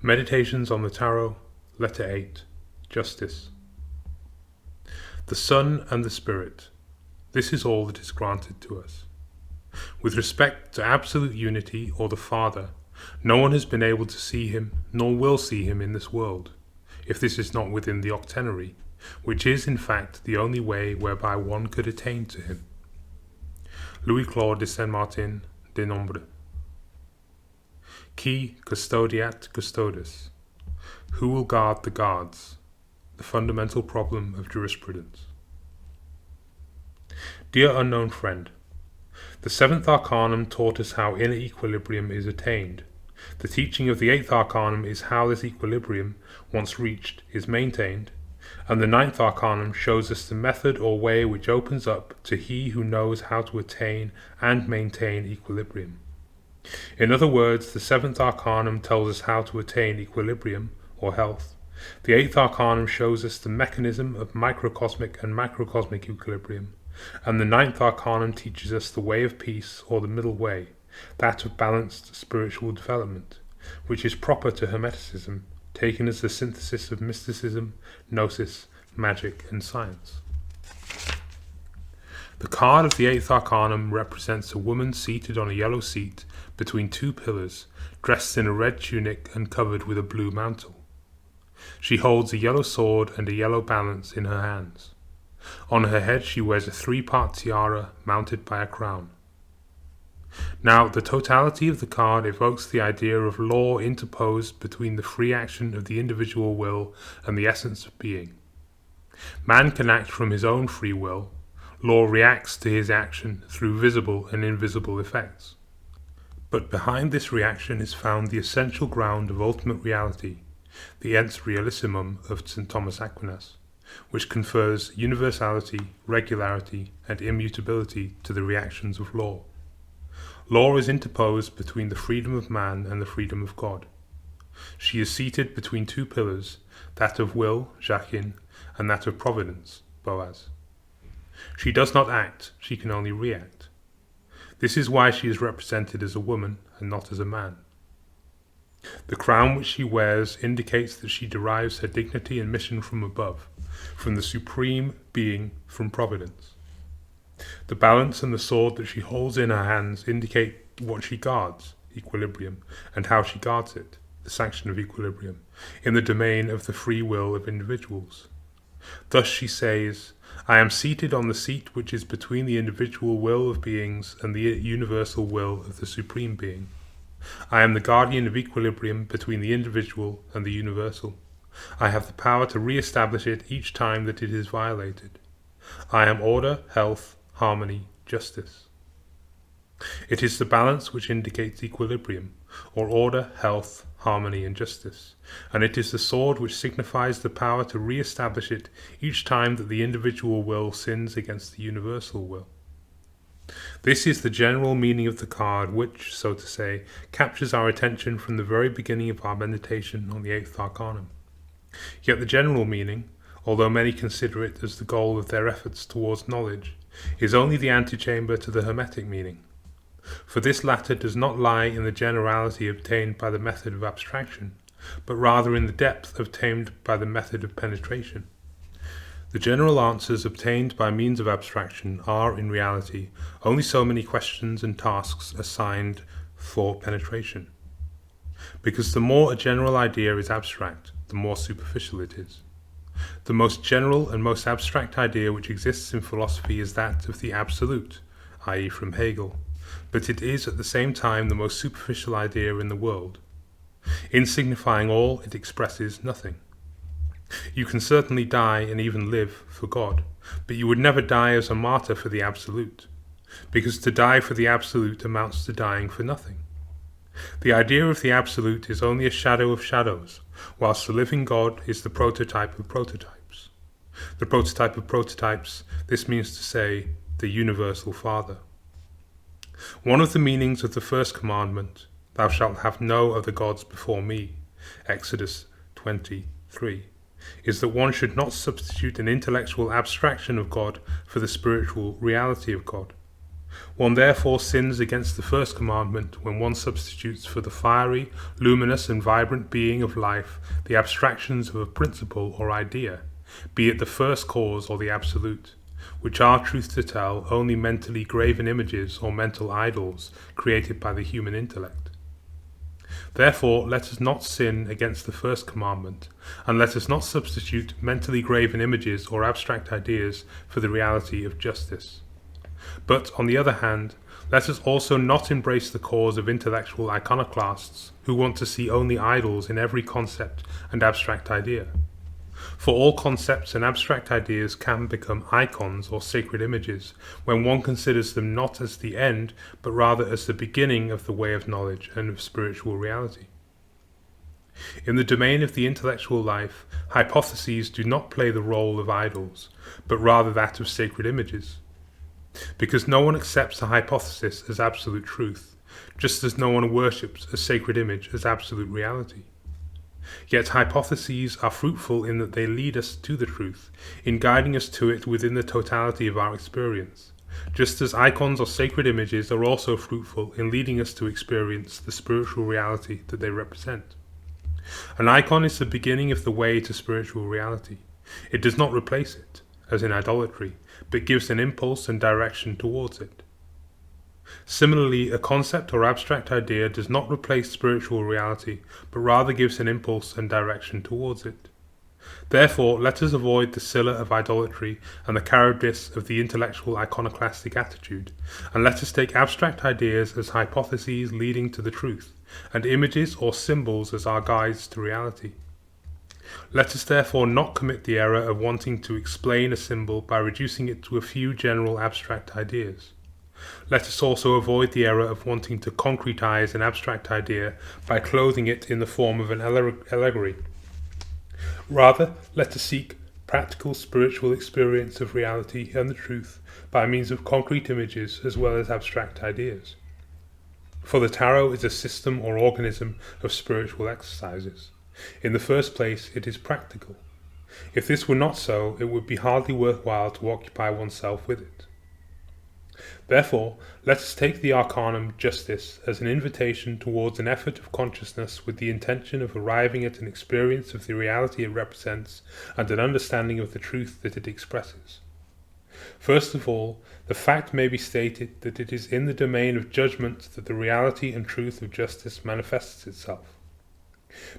Meditations on the Tarot, Letter 8, Justice. The Son and the Spirit. This is all that is granted to us. With respect to absolute unity or the Father, no one has been able to see him, nor will see him in this world, if this is not within the octenary, which is in fact the only way whereby one could attain to him. Louis-Claude de Saint-Martin de Nombre. Qui custodiat custodes? Who will guard the guards? The fundamental problem of jurisprudence. Dear unknown friend, the seventh Arcanum taught us how inner equilibrium is attained. The teaching of the eighth Arcanum is how this equilibrium, once reached, is maintained, and the ninth Arcanum shows us the method or way which opens up to he who knows how to attain and maintain equilibrium. In other words, the seventh Arcanum tells us how to attain equilibrium, or health. The eighth Arcanum shows us the mechanism of microcosmic and macrocosmic equilibrium, and the ninth Arcanum teaches us the way of peace, or the middle way, that of balanced spiritual development, which is proper to Hermeticism, taken as the synthesis of mysticism, gnosis, magic, and science. The card of the eighth Arcanum represents a woman seated on a yellow seat between two pillars, dressed in a red tunic and covered with a blue mantle. She holds a yellow sword and a yellow balance in her hands. On her head she wears a three-part tiara mounted by a crown. Now, the totality of the card evokes the idea of law interposed between the free action of the individual will and the essence of being. Man can act from his own free will. Law reacts to his action through visible and invisible effects. But behind this reaction is found the essential ground of ultimate reality, the ens realissimum of St. Thomas Aquinas, which confers universality, regularity, and immutability to the reactions of law. Law is interposed between the freedom of man and the freedom of God. She is seated between two pillars, that of will, Jachin, and that of providence, Boaz. She does not act, she can only react. This is why she is represented as a woman and not as a man. The crown which she wears indicates that she derives her dignity and mission from above, from the supreme being, from providence. The balance and the sword that she holds in her hands indicate what she guards, equilibrium, and how she guards it, the sanction of equilibrium, in the domain of the free will of individuals. Thus she says, I am seated on the seat which is between the individual will of beings and the universal will of the supreme being. I am the guardian of equilibrium between the individual and the universal. I have the power to re-establish it each time that it is violated. I am order, health, harmony, justice. It is the balance which indicates equilibrium, or order, health, harmony, and justice, and it is the sword which signifies the power to re-establish it each time that the individual will sins against the universal will. This is the general meaning of the card which, so to say, captures our attention from the very beginning of our meditation on the eighth Arcanum. Yet the general meaning, although many consider it as the goal of their efforts towards knowledge, is only the antechamber to the Hermetic meaning. For this latter does not lie in the generality obtained by the method of abstraction, but rather in the depth obtained by the method of penetration. The general answers obtained by means of abstraction are, in reality, only so many questions and tasks assigned for penetration. Because the more a general idea is abstract, the more superficial it is. The most general and most abstract idea which exists in philosophy is that of the absolute, i.e. from Hegel, but it is at the same time the most superficial idea in the world. In signifying all, it expresses nothing. You can certainly die and even live for God, but you would never die as a martyr for the absolute, because to die for the absolute amounts to dying for nothing. The idea of the absolute is only a shadow of shadows, whilst the living God is the prototype of prototypes. The prototype of prototypes, this means to say, the universal Father. One of the meanings of the first commandment, thou shalt have no other gods before me, Exodus 20:3, is that one should not substitute an intellectual abstraction of God for the spiritual reality of God. One therefore sins against the first commandment when one substitutes for the fiery, luminous and vibrant being of life the abstractions of a principle or idea, be it the first cause or the absolute, which are, truth to tell, only mentally graven images or mental idols created by the human intellect. Therefore, let us not sin against the first commandment, and let us not substitute mentally graven images or abstract ideas for the reality of justice. But, on the other hand, let us also not embrace the cause of intellectual iconoclasts who want to see only idols in every concept and abstract idea. For all concepts and abstract ideas can become icons or sacred images when one considers them not as the end, but rather as the beginning of the way of knowledge and of spiritual reality. In the domain of the intellectual life, hypotheses do not play the role of idols, but rather that of sacred images. Because no one accepts a hypothesis as absolute truth, just as no one worships a sacred image as absolute reality. Yet hypotheses are fruitful in that they lead us to the truth, in guiding us to it within the totality of our experience, just as icons or sacred images are also fruitful in leading us to experience the spiritual reality that they represent. An icon is the beginning of the way to spiritual reality. It does not replace it, as in idolatry, but gives an impulse and direction towards it. Similarly, a concept or abstract idea does not replace spiritual reality, but rather gives an impulse and direction towards it. Therefore, let us avoid the Scylla of idolatry and the Charybdis of the intellectual iconoclastic attitude, and let us take abstract ideas as hypotheses leading to the truth, and images or symbols as our guides to reality. Let us therefore not commit the error of wanting to explain a symbol by reducing it to a few general abstract ideas. Let us also avoid the error of wanting to concretize an abstract idea by clothing it in the form of an allegory. Rather, let us seek practical spiritual experience of reality and the truth by means of concrete images as well as abstract ideas. For the tarot is a system or organism of spiritual exercises. In the first place, it is practical. If this were not so, it would be hardly worthwhile to occupy oneself with it. Therefore, let us take the Arcanum Justice as an invitation towards an effort of consciousness with the intention of arriving at an experience of the reality it represents and an understanding of the truth that it expresses. First of all, the fact may be stated that it is in the domain of judgment that the reality and truth of justice manifests itself.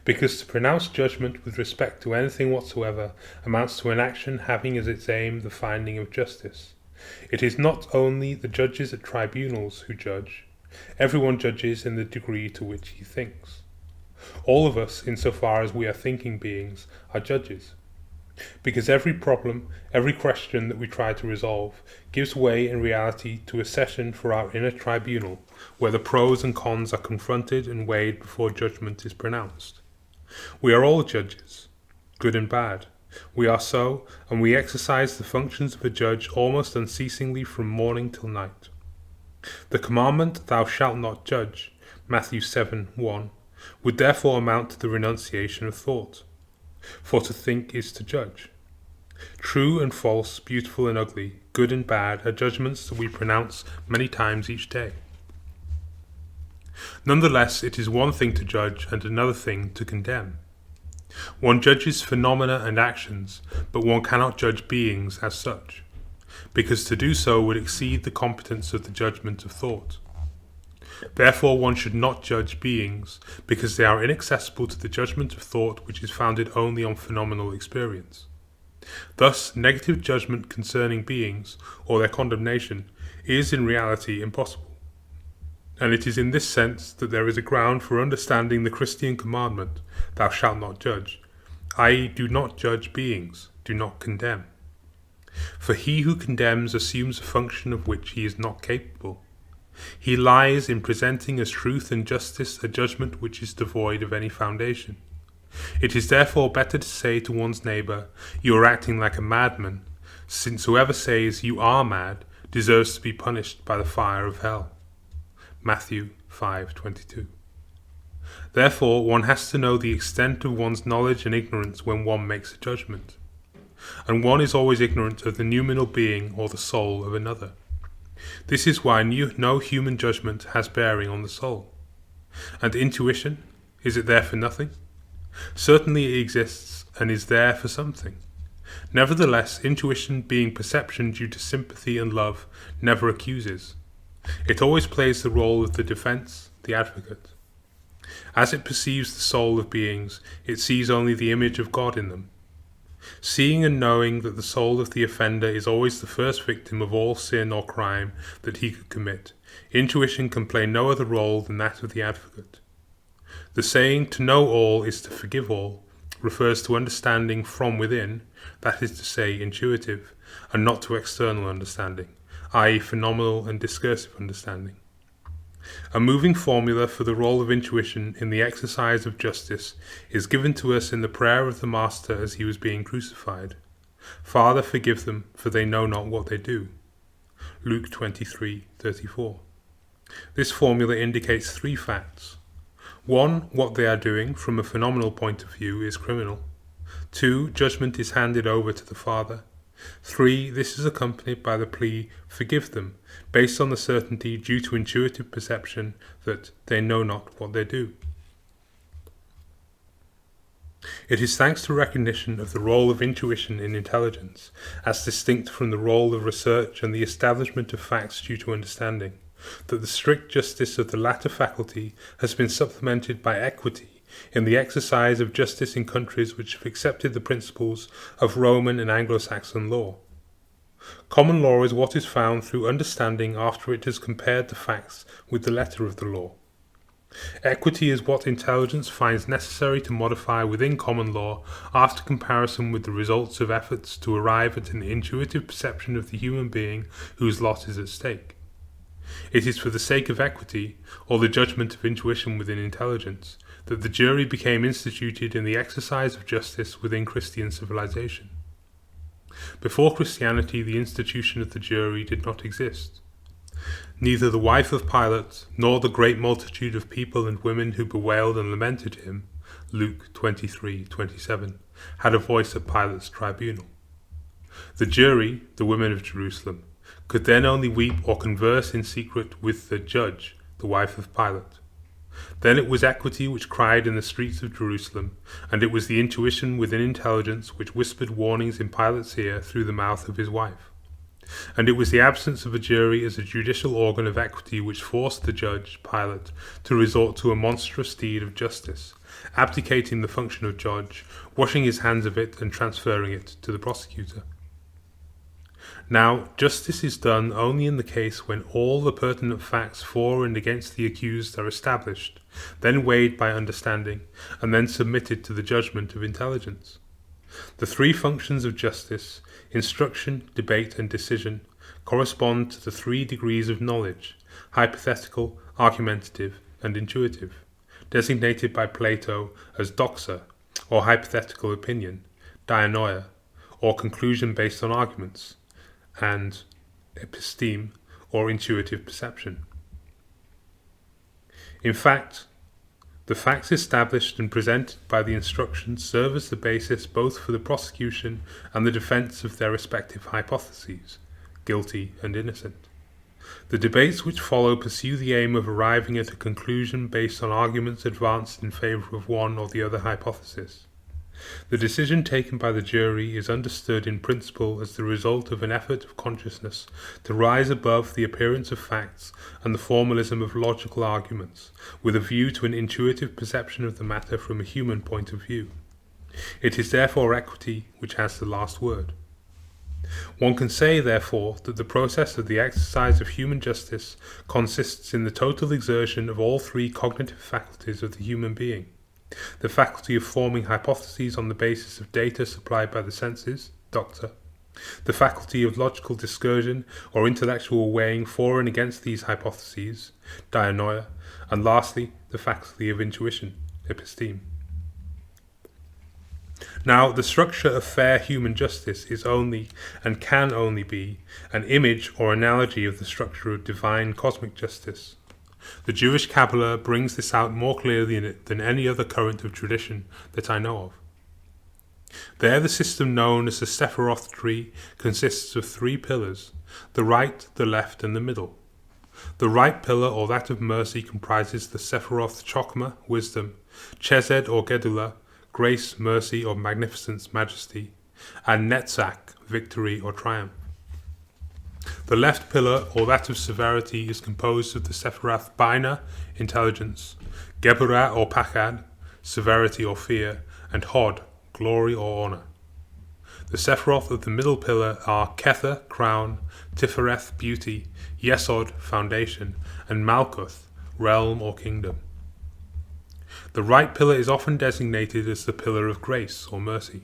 Because to pronounce judgment with respect to anything whatsoever amounts to an action having as its aim the finding of justice. It is not only the judges at tribunals who judge. Everyone judges in the degree to which he thinks. All of us, insofar as we are thinking beings, are judges. Because every problem, every question that we try to resolve, gives way in reality to a session for our inner tribunal, where the pros and cons are confronted and weighed before judgment is pronounced. We are all judges, good and bad. We are so, and we exercise the functions of a judge almost unceasingly from morning till night. The commandment, "Thou shalt not judge," Matthew 7:1, would therefore amount to the renunciation of thought. For to think is to judge. True and false, beautiful and ugly, good and bad are judgments that we pronounce many times each day. Nonetheless, it is one thing to judge and another thing to condemn. One judges phenomena and actions, but one cannot judge beings as such, because to do so would exceed the competence of the judgment of thought. Therefore one should not judge beings, because they are inaccessible to the judgment of thought which is founded only on phenomenal experience. Thus, negative judgment concerning beings, or their condemnation, is in reality impossible. And it is in this sense that there is a ground for understanding the Christian commandment, "Thou shalt not judge," i.e., do not judge beings, do not condemn. For he who condemns assumes a function of which he is not capable. He lies in presenting as truth and justice a judgment which is devoid of any foundation. It is therefore better to say to one's neighbour, "You are acting like a madman," since whoever says "you are mad" deserves to be punished by the fire of hell. Matthew 5:22. Therefore, one has to know the extent of one's knowledge and ignorance when one makes a judgment. And one is always ignorant of the noumenal being or the soul of another. This is why no human judgment has bearing on the soul. And intuition, is it there for nothing? Certainly it exists and is there for something. Nevertheless, intuition, being perception due to sympathy and love, never accuses. It always plays the role of the defense, the advocate. As it perceives the soul of beings, it sees only the image of God in them. Seeing and knowing that the soul of the offender is always the first victim of all sin or crime that he could commit, intuition can play no other role than that of the advocate. The saying, to know all is to forgive all, refers to understanding from within, that is to say, intuitive, and not to external understanding, i.e. phenomenal and discursive understanding. A moving formula for the role of intuition in the exercise of justice is given to us in the prayer of the Master as he was being crucified. Father, forgive them, for they know not what they do. Luke 23:34. This formula indicates three facts. 1. What they are doing, from a phenomenal point of view, is criminal. 2. Judgment is handed over to the Father. 3. This is accompanied by the plea, forgive them, based on the certainty due to intuitive perception that they know not what they do. It is thanks to recognition of the role of intuition in intelligence, as distinct from the role of research and the establishment of facts due to understanding, that the strict justice of the latter faculty has been supplemented by equity in the exercise of justice in countries which have accepted the principles of Roman and Anglo-Saxon law. Common law is what is found through understanding after it has compared the facts with the letter of the law. Equity is what intelligence finds necessary to modify within common law after comparison with the results of efforts to arrive at an intuitive perception of the human being whose lot is at stake. It is for the sake of equity, or the judgment of intuition within intelligence, that the jury became instituted in the exercise of justice within Christian civilization. Before Christianity, the institution of the jury did not exist. Neither the wife of Pilate, nor the great multitude of people and women who bewailed and lamented him, Luke 23:27, had a voice at Pilate's tribunal. The jury, the women of Jerusalem, could then only weep or converse in secret with the judge, the wife of Pilate. Then it was equity which cried in the streets of Jerusalem, and it was the intuition within intelligence which whispered warnings in Pilate's ear through the mouth of his wife. And it was the absence of a jury as a judicial organ of equity which forced the judge, Pilate, to resort to a monstrous deed of justice, abdicating the function of judge, washing his hands of it and transferring it to the prosecutor. Now, justice is done only in the case when all the pertinent facts for and against the accused are established, then weighed by understanding, and then submitted to the judgment of intelligence. The three functions of justice, instruction, debate, and decision, correspond to the 3 degrees of knowledge, hypothetical, argumentative, and intuitive, designated by Plato as doxa, or hypothetical opinion, dianoia, or conclusion based on arguments, and episteme, or intuitive perception. In fact, the facts established and presented by the instructions serve as the basis both for the prosecution and the defense of their respective hypotheses, guilty and innocent. The debates which follow pursue the aim of arriving at a conclusion based on arguments advanced in favor of one or the other hypothesis. The decision taken by the jury is understood in principle as the result of an effort of consciousness to rise above the appearance of facts and the formalism of logical arguments, with a view to an intuitive perception of the matter from a human point of view. It is therefore equity which has the last word. One can say, therefore, that the process of the exercise of human justice consists in the total exertion of all 3 cognitive faculties of the human being: the faculty of forming hypotheses on the basis of data supplied by the senses, doctor; the faculty of logical discursion or intellectual weighing for and against these hypotheses, dianoia; and lastly, the faculty of intuition, episteme. Now, the structure of fair human justice is only, and can only be, an image or analogy of the structure of divine cosmic justice. The Jewish Kabbalah brings this out more clearly in it than any other current of tradition that I know of. There the system known as the Sephiroth tree consists of 3 pillars, the right, the left, and the middle. The right pillar, or that of mercy, comprises the Sephiroth Chokmah, wisdom, Chesed or Gedula, grace, mercy, or magnificence, majesty, and Netzach, victory or triumph. The left pillar, or that of severity, is composed of the Sephiroth Bina, intelligence, Geburah or Pachad, severity or fear, and Hod, glory or honor. The Sephiroth of the middle pillar are Kether, crown, Tifereth, beauty, Yesod, foundation, and Malkuth, realm or kingdom. The right pillar is often designated as the pillar of grace or mercy,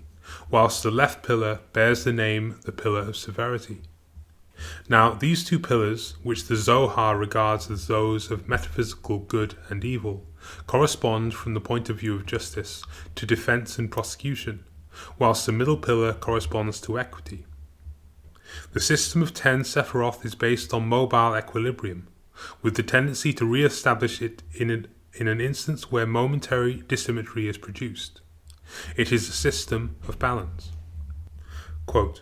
whilst the left pillar bears the name the pillar of severity. Now, these 2 pillars, which the Zohar regards as those of metaphysical good and evil, correspond from the point of view of justice to defense and prosecution, whilst the middle pillar corresponds to equity. The system of 10 Sephiroth is based on mobile equilibrium, with the tendency to re-establish it in an instance where momentary dissymmetry is produced. It is a system of balance. Quote,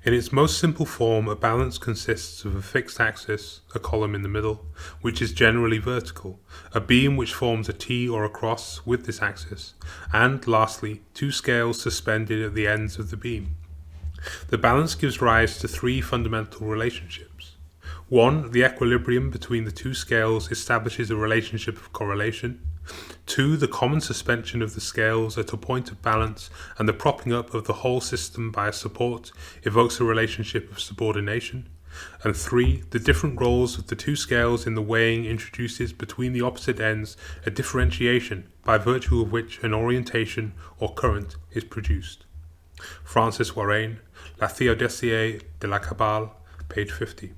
in its most simple form, a balance consists of a fixed axis, a column in the middle, which is generally vertical, a beam which forms a T or a cross with this axis, and, lastly, 2 scales suspended at the ends of the beam. The balance gives rise to 3 fundamental relationships. 1. The equilibrium between the 2 scales establishes a relationship of correlation. 2. The common suspension of the scales at a point of balance and the propping up of the whole system by a support evokes a relationship of subordination. And 3. The different roles of the 2 scales in the weighing introduces between the opposite ends a differentiation by virtue of which an orientation or current is produced. Francis Warren, La Théodicée de la Kabbale, page 50.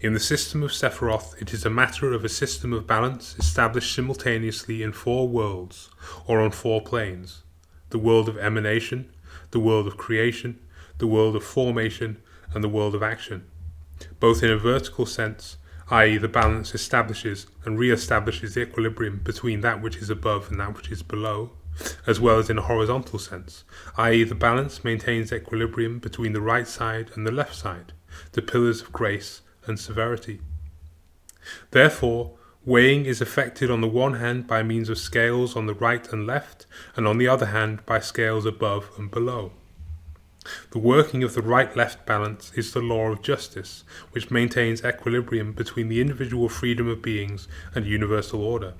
In the system of Sephiroth, it is a matter of a system of balance established simultaneously in 4 worlds, or on 4 planes: the world of emanation, the world of creation, the world of formation, and the world of action, both in a vertical sense, i.e. the balance establishes and re-establishes the equilibrium between that which is above and that which is below, as well as in a horizontal sense, i.e. the balance maintains equilibrium between the right side and the left side, the pillars of grace and severity. Therefore, weighing is effected on the one hand by means of scales on the right and left, and on the other hand by scales above and below. The working of the right-left balance is the law of justice, which maintains equilibrium between the individual freedom of beings and universal order.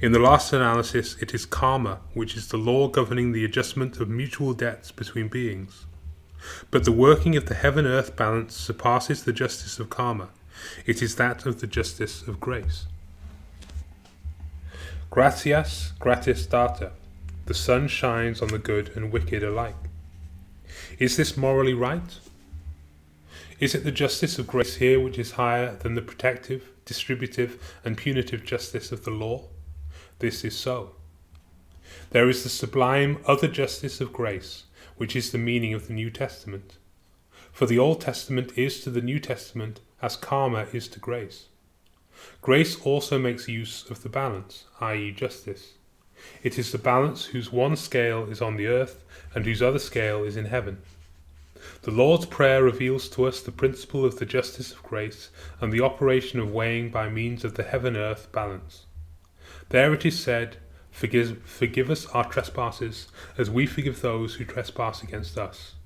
In the last analysis, it is karma, which is the law governing the adjustment of mutual debts between beings. But the working of the heaven-earth balance surpasses the justice of karma. It is that of the justice of grace. Gratias gratis data. The sun shines on the good and wicked alike. Is this morally right? Is it the justice of grace here which is higher than the protective, distributive, and punitive justice of the law? This is so. There is the sublime other justice of grace, which is the meaning of the New Testament. For the Old Testament is to the New Testament as karma is to grace. Grace also makes use of the balance, i.e. justice. It is the balance whose one scale is on the earth and whose other scale is in heaven. The Lord's Prayer reveals to us the principle of the justice of grace and the operation of weighing by means of the heaven-earth balance. There it is said, Forgive us our trespasses, as we forgive those who trespass against us.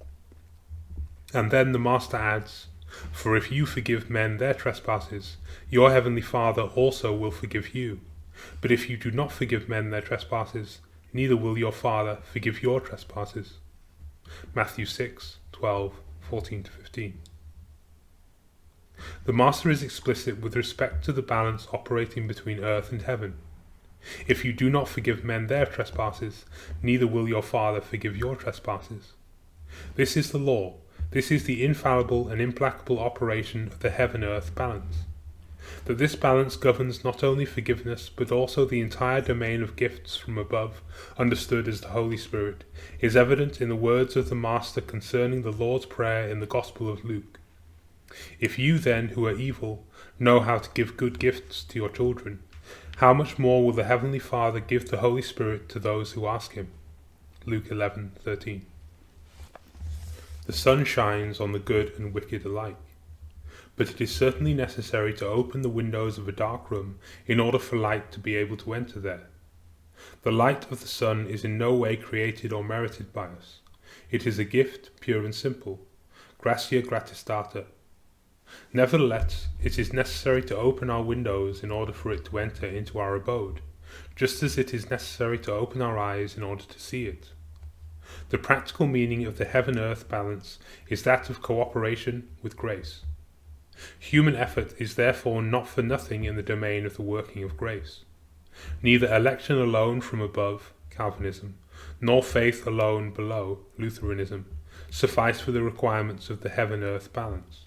And then the Master adds, For if you forgive men their trespasses, your heavenly Father also will forgive you. But if you do not forgive men their trespasses, neither will your Father forgive your trespasses. Matthew 6:12-14-15. The Master is explicit with respect to the balance operating between earth and heaven. If you do not forgive men their trespasses, neither will your Father forgive your trespasses. This is the law. This is the infallible and implacable operation of the heaven-earth balance. That this balance governs not only forgiveness, but also the entire domain of gifts from above, understood as the Holy Spirit, is evident in the words of the Master concerning the Lord's Prayer in the Gospel of Luke. If you then, who are evil, know how to give good gifts to your children, how much more will the Heavenly Father give the Holy Spirit to those who ask Him? Luke 11:13. The sun shines on the good and wicked alike, but it is certainly necessary to open the windows of a dark room in order for light to be able to enter there. The light of the sun is in no way created or merited by us. It is a gift, pure and simple, gratia gratis data. Nevertheless, it is necessary to open our windows in order for it to enter into our abode, just as it is necessary to open our eyes in order to see it. The practical meaning of the heaven-earth balance is that of cooperation with grace. Human effort is therefore not for nothing in the domain of the working of grace. Neither election alone from above, Calvinism, nor faith alone below, Lutheranism, suffice for the requirements of the heaven-earth balance.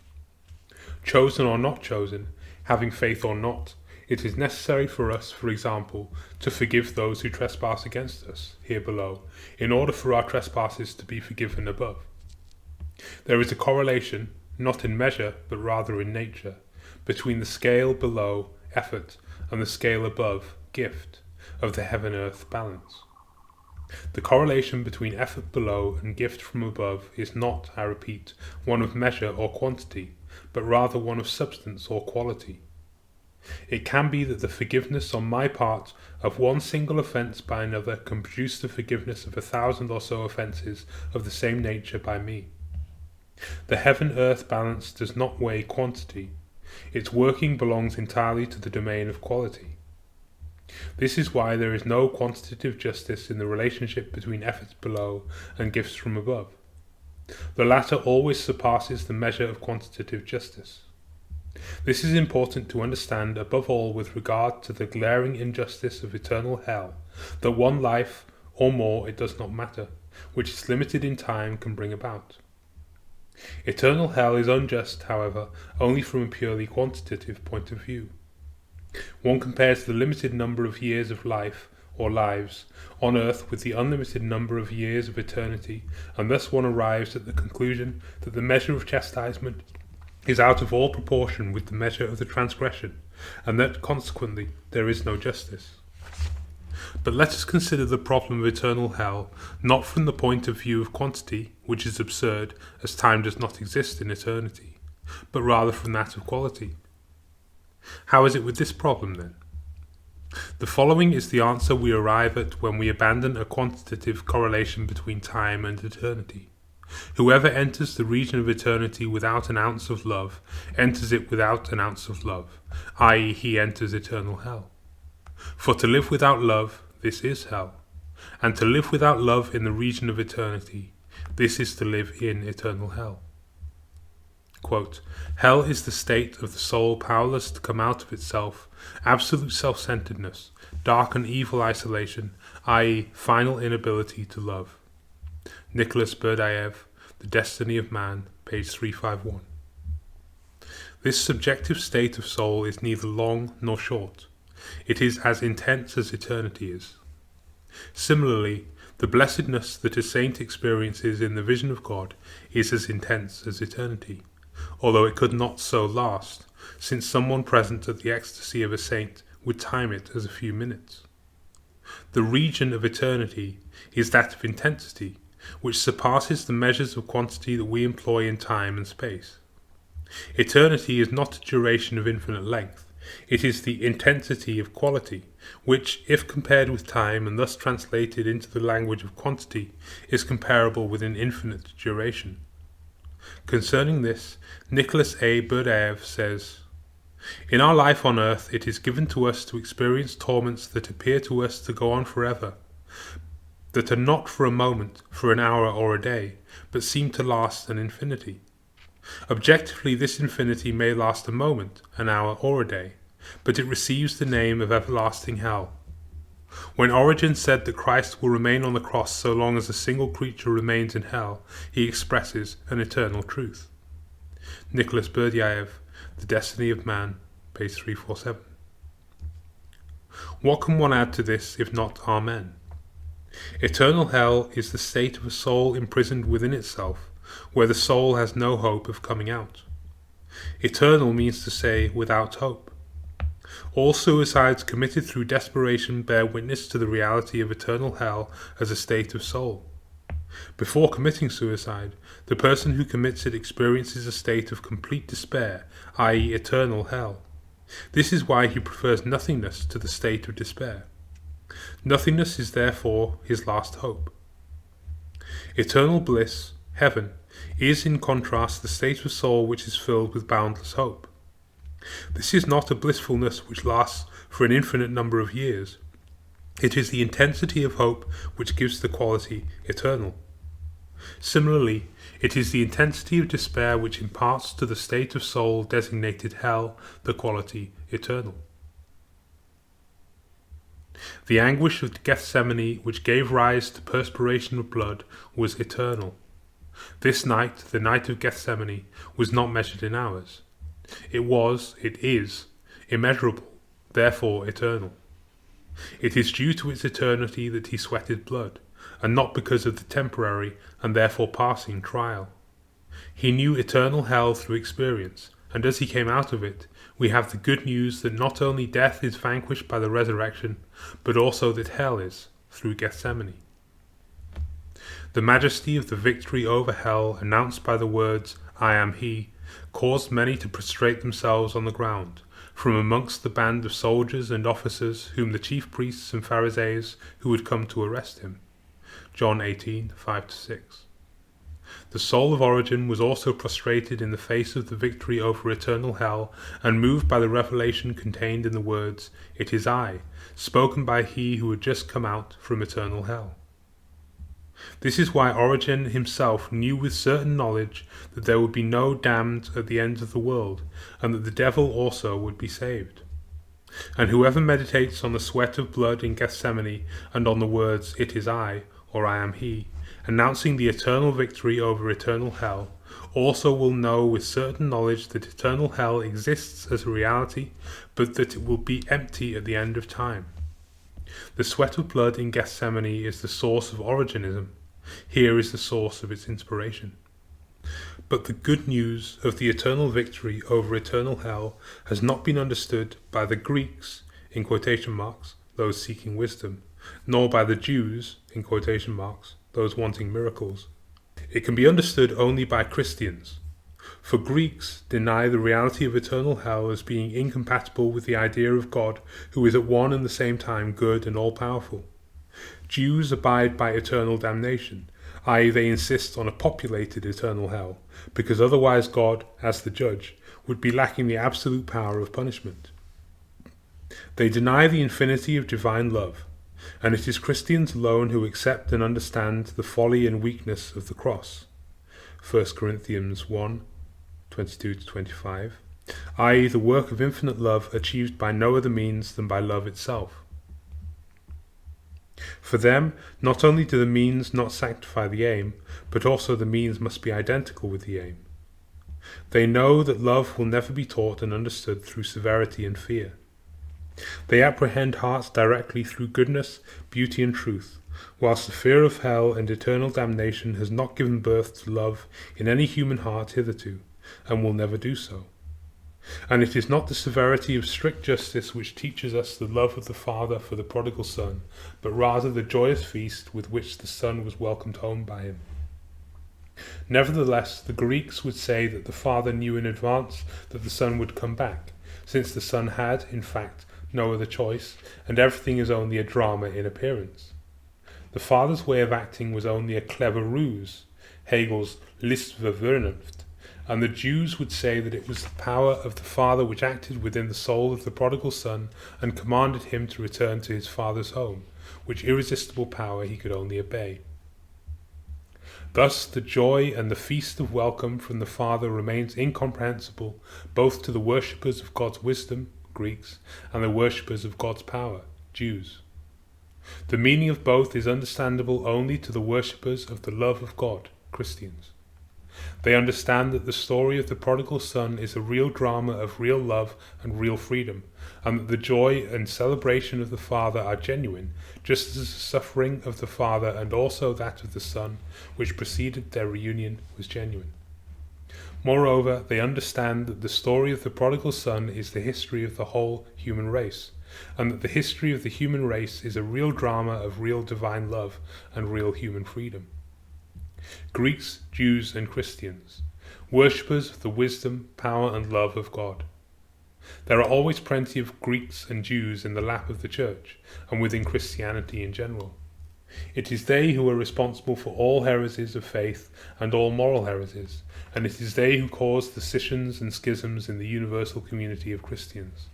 Chosen or not chosen, having faith or not, it is necessary for us, for example, to forgive those who trespass against us, here below, in order for our trespasses to be forgiven above. There is a correlation, not in measure, but rather in nature, between the scale below, effort, and the scale above, gift, of the heaven-earth balance. The correlation between effort below and gift from above is not, I repeat, one of measure or quantity, but rather one of substance or quality. It can be that the forgiveness on my part of one single offence by another can produce the forgiveness of 1,000 or so offences of the same nature by me. The heaven-earth balance does not weigh quantity. Its working belongs entirely to the domain of quality. This is why there is no quantitative justice in the relationship between efforts below and gifts from above. The latter always surpasses the measure of quantitative justice. This is important to understand above all with regard to the glaring injustice of eternal hell, that one life, or more it does not matter, which is limited in time can bring about. Eternal hell is unjust, however, only from a purely quantitative point of view. One compares the limited number of years of life, or lives, on earth with the unlimited number of years of eternity, and thus one arrives at the conclusion that the measure of chastisement is out of all proportion with the measure of the transgression, and that consequently there is no justice. But let us consider the problem of eternal hell not from the point of view of quantity, which is absurd, as time does not exist in eternity, but rather from that of quality. How is it with this problem then? The following is the answer we arrive at when we abandon a quantitative correlation between time and eternity. Whoever enters the region of eternity without an ounce of love, enters it without an ounce of love, i.e. he enters eternal hell. For to live without love, this is hell, and to live without love in the region of eternity, this is to live in eternal hell. Quote, hell is the state of the soul powerless to come out of itself, absolute self-centeredness, dark and evil isolation, i.e. final inability to love. Nicholas Berdyaev, The Destiny of Man, page 351. This subjective state of soul is neither long nor short. It is as intense as eternity is. Similarly, the blessedness that a saint experiences in the vision of God is as intense as eternity, although it could not so last, since someone present at the ecstasy of a saint would time it as a few minutes. The region of eternity is that of intensity, which surpasses the measures of quantity that we employ in time and space. Eternity is not a duration of infinite length, it is the intensity of quality, which, if compared with time and thus translated into the language of quantity, is comparable with an infinite duration. Concerning this, Nicholas A. Berdyaev says, in our life on earth it is given to us to experience torments that appear to us to go on forever, that are not for a moment, for an hour or a day, but seem to last an infinity. Objectively, this infinity may last a moment, an hour or a day, but it receives the name of everlasting hell. When Origen said that Christ will remain on the cross so long as a single creature remains in hell, he expresses an eternal truth. Nicholas Berdyaev, The Destiny of Man, page 347. What can one add to this if not Amen? Eternal hell is the state of a soul imprisoned within itself, where the soul has no hope of coming out. Eternal means to say without hope. All suicides committed through desperation bear witness to the reality of eternal hell as a state of soul. Before committing suicide, the person who commits it experiences a state of complete despair, i.e. eternal hell. This is why he prefers nothingness to the state of despair. Nothingness is therefore his last hope. Eternal bliss, heaven, is in contrast the state of soul which is filled with boundless hope. This is not a blissfulness which lasts for an infinite number of years. It is the intensity of hope which gives the quality eternal. Similarly, it is the intensity of despair which imparts to the state of soul designated hell the quality eternal. The anguish of Gethsemane which gave rise to perspiration of blood was eternal. This night, the night of Gethsemane, was not measured in hours. It is, immeasurable, therefore eternal. It is due to its eternity that he sweated blood, and not because of the temporary and therefore passing trial. He knew eternal hell through experience, and as he came out of it, we have the good news that not only death is vanquished by the resurrection, but also that hell is, through Gethsemane. The majesty of the victory over hell, announced by the words, "I am he," caused many to prostrate themselves on the ground, from amongst the band of soldiers and officers whom the chief priests and Pharisees who had come to arrest him. John 18, 5-6. The soul of Origen was also prostrated in the face of the victory over eternal hell, and moved by the revelation contained in the words, "It is I," spoken by he who had just come out from eternal hell. This is why Origen himself knew with certain knowledge that there would be no damned at the end of the world, and that the devil also would be saved. And whoever meditates on the sweat of blood in Gethsemane, and on the words, "It is I," or "I am he," announcing the eternal victory over eternal hell, also will know with certain knowledge that eternal hell exists as a reality, but that it will be empty at the end of time. The sweat of blood in Gethsemane is the source of Origenism. Here is the source of its inspiration. But the good news of the eternal victory over eternal hell has not been understood by the Greeks, in quotation marks, those seeking wisdom, nor by the Jews, in quotation marks, those wanting miracles. It can be understood only by Christians. For Greeks deny the reality of eternal hell as being incompatible with the idea of God, who is at one and the same time good and all-powerful. Jews abide by eternal damnation, i.e. they insist on a populated eternal hell, because otherwise God, as the judge, would be lacking the absolute power of punishment. They deny the infinity of divine love, and it is Christians alone who accept and understand the folly and weakness of the cross. 1 Corinthians 1, 22-25, i.e. the work of infinite love achieved by no other means than by love itself. For them, not only do the means not sanctify the aim, but also the means must be identical with the aim. They know that love will never be taught and understood through severity and fear. They apprehend hearts directly through goodness, beauty and truth, whilst the fear of hell and eternal damnation has not given birth to love in any human heart hitherto, and will never do so. And it is not the severity of strict justice which teaches us the love of the Father for the prodigal son, but rather the joyous feast with which the son was welcomed home by him. Nevertheless, the Greeks would say that the Father knew in advance that the Son would come back, since the Son had, in fact, no other choice, and everything is only a drama in appearance. The Father's way of acting was only a clever ruse, Hegel's List für Vernunft, and the Jews would say that it was the power of the Father which acted within the soul of the prodigal son and commanded him to return to his father's home, which irresistible power he could only obey. Thus the joy and the feast of welcome from the Father remains incomprehensible both to the worshippers of God's wisdom, Greeks, and the worshippers of God's power, Jews. The meaning of both is understandable only to the worshippers of the love of God, Christians. They understand that the story of the prodigal son is a real drama of real love and real freedom, and that the joy and celebration of the Father are genuine, just as the suffering of the Father and also that of the Son, which preceded their reunion, was genuine. Moreover, they understand that the story of the prodigal son is the history of the whole human race, and that the history of the human race is a real drama of real divine love and real human freedom. Greeks, Jews, and Christians, worshippers of the wisdom, power, and love of God. There are always plenty of Greeks and Jews in the lap of the Church, and within Christianity in general. It is they who are responsible for all heresies of faith and all moral heresies, and it is they who cause the scissions and schisms in the universal community of Christians.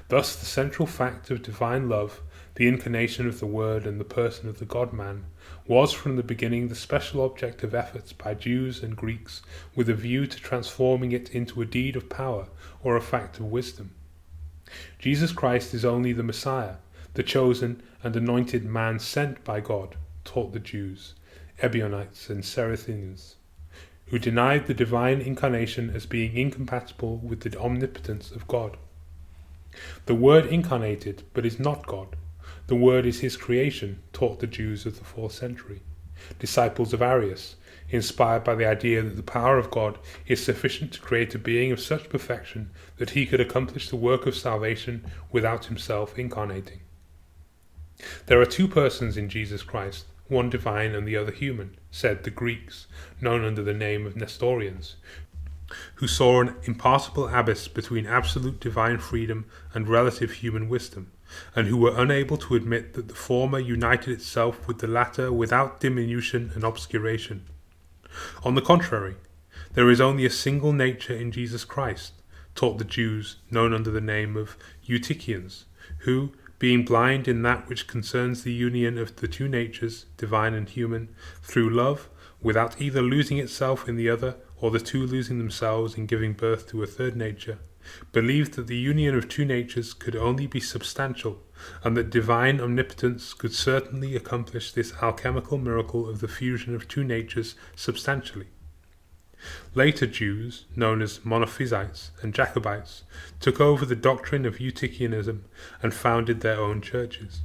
Thus the central fact of divine love, the incarnation of the Word and the person of the God-man, was from the beginning the special object of efforts by Jews and Greeks with a view to transforming it into a deed of power or a fact of wisdom. Jesus Christ is only the Messiah, the chosen and anointed man sent by God, taught the Jews, Ebionites and Seraphins, who denied the divine incarnation as being incompatible with the omnipotence of God. The Word incarnated, but is not God. The Word is his creation, taught the Jews of the 4th century, disciples of Arius, inspired by the idea that the power of God is sufficient to create a being of such perfection that he could accomplish the work of salvation without himself incarnating. There are two persons in Jesus Christ, one divine and the other human, said the Greeks, known under the name of Nestorians, who saw an impassable abyss between absolute divine freedom and relative human wisdom, and who were unable to admit that the former united itself with the latter without diminution and obscuration. On the contrary, there is only a single nature in Jesus Christ, taught the Jews, known under the name of Eutychians, who, being blind in that which concerns the union of the two natures, divine and human, through love, without either losing itself in the other or the two losing themselves in giving birth to a third nature, believed that the union of two natures could only be substantial, and that divine omnipotence could certainly accomplish this alchemical miracle of the fusion of two natures substantially. Later Jews, known as Monophysites and Jacobites, took over the doctrine of Eutychianism and founded their own churches.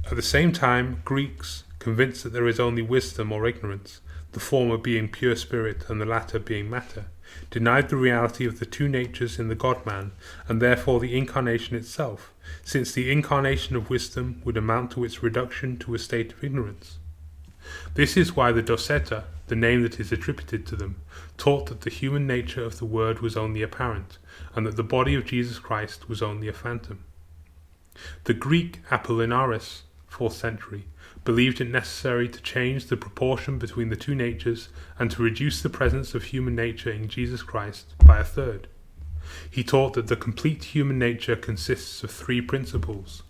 At the same time, Greeks, convinced that there is only wisdom or ignorance, the former being pure spirit and the latter being matter, denied the reality of the two natures in the God-man, and therefore the incarnation itself, since the incarnation of wisdom would amount to its reduction to a state of ignorance. This is why the Doceta, the name that is attributed to them, taught that the human nature of the Word was only apparent, and that the body of Jesus Christ was only a phantom. The Greek Apollinaris, 4th century, believed it necessary to change the proportion between the two natures and to reduce the presence of human nature in Jesus Christ by a third. He taught that the complete human nature consists of three principles: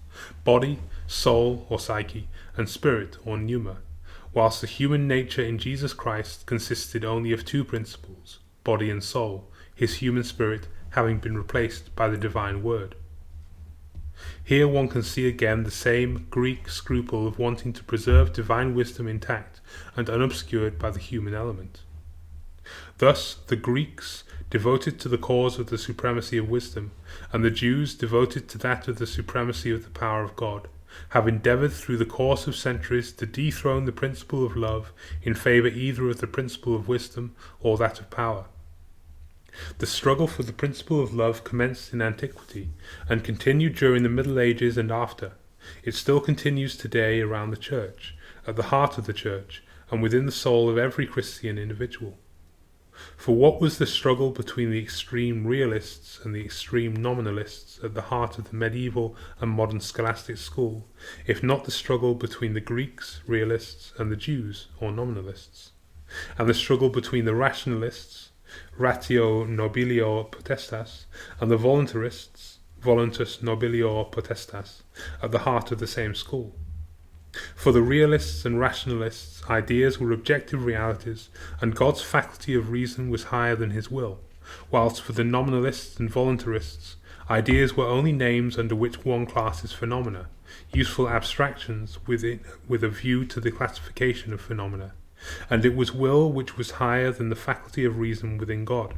body, soul or psyche, and spirit or pneuma, whilst the human nature in Jesus Christ consisted only of two principles, body and soul, his human spirit having been replaced by the divine Word. Here one can see again the same Greek scruple of wanting to preserve divine wisdom intact and unobscured by the human element. Thus the Greeks devoted to the cause of the supremacy of wisdom, and the Jews devoted to that of the supremacy of the power of God, have endeavoured through the course of centuries to dethrone the principle of love in favour either of the principle of wisdom or that of power. The struggle for the principle of love commenced in antiquity and continued during the Middle Ages and after. It still continues today around the Church, at the heart of the Church, and within the soul of every Christian individual. For what was the struggle between the extreme realists and the extreme nominalists at the heart of the medieval and modern scholastic school, if not the struggle between the Greeks, realists, and the Jews, or nominalists, and the struggle between the rationalists, ratio nobilior potestas, and the voluntarists, voluntas nobilior potestas, at the heart of the same school? For the realists and rationalists, ideas were objective realities, and God's faculty of reason was higher than his will, whilst for the nominalists and voluntarists, ideas were only names under which one classes phenomena, useful abstractions with a view to the classification of phenomena, and it was will which was higher than the faculty of reason within God.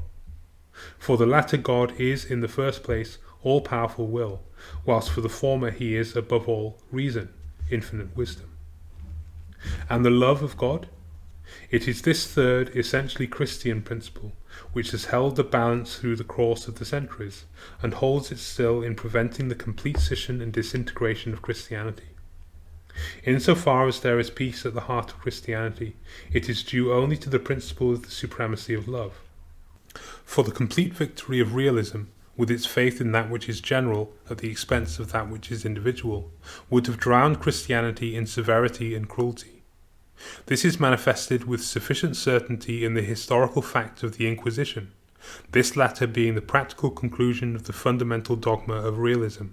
For the latter God is, in the first place, all-powerful will, whilst for the former he is, above all, reason, infinite wisdom. And the love of God? It is this third, essentially Christian principle which has held the balance through the course of the centuries, and holds it still in preventing the complete scission and disintegration of Christianity. Insofar as there is peace at the heart of Christianity, it is due only to the principle of the supremacy of love. For the complete victory of realism, with its faith in that which is general at the expense of that which is individual, would have drowned Christianity in severity and cruelty. This is manifested with sufficient certainty in the historical fact of the Inquisition, this latter being the practical conclusion of the fundamental dogma of realism: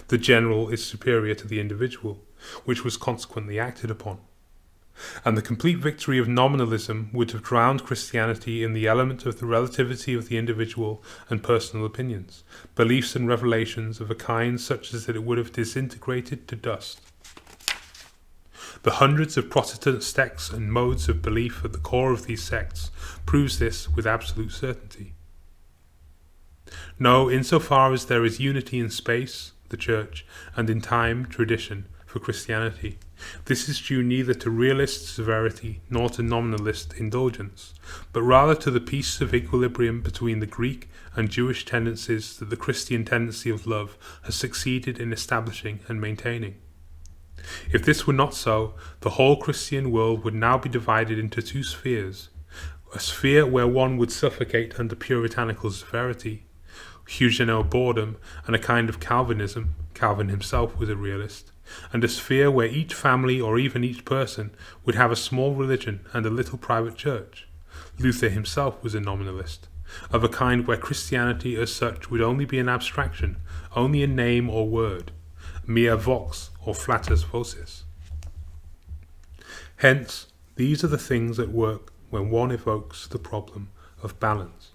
the general is superior to the individual, which was consequently acted upon. And the complete victory of nominalism would have drowned Christianity in the element of the relativity of the individual and personal opinions, beliefs and revelations of a kind such as that it would have disintegrated to dust. The hundreds of Protestant sects and modes of belief at the core of these sects proves this with absolute certainty. No, insofar as there is unity in space, the Church, and in time, tradition, for Christianity, this is due neither to realist severity nor to nominalist indulgence, but rather to the peace of equilibrium between the Greek and Jewish tendencies that the Christian tendency of love has succeeded in establishing and maintaining. If this were not so, the whole Christian world would now be divided into two spheres: a sphere where one would suffocate under puritanical severity, Huguenot boredom, and a kind of Calvinism — Calvin himself was a realist — and a sphere where each family or even each person would have a small religion and a little private church. Luther himself was a nominalist, of a kind where Christianity as such would only be an abstraction, only a name or word, mea vox or flatus vocis. Hence, these are the things at work when one evokes the problem of balance.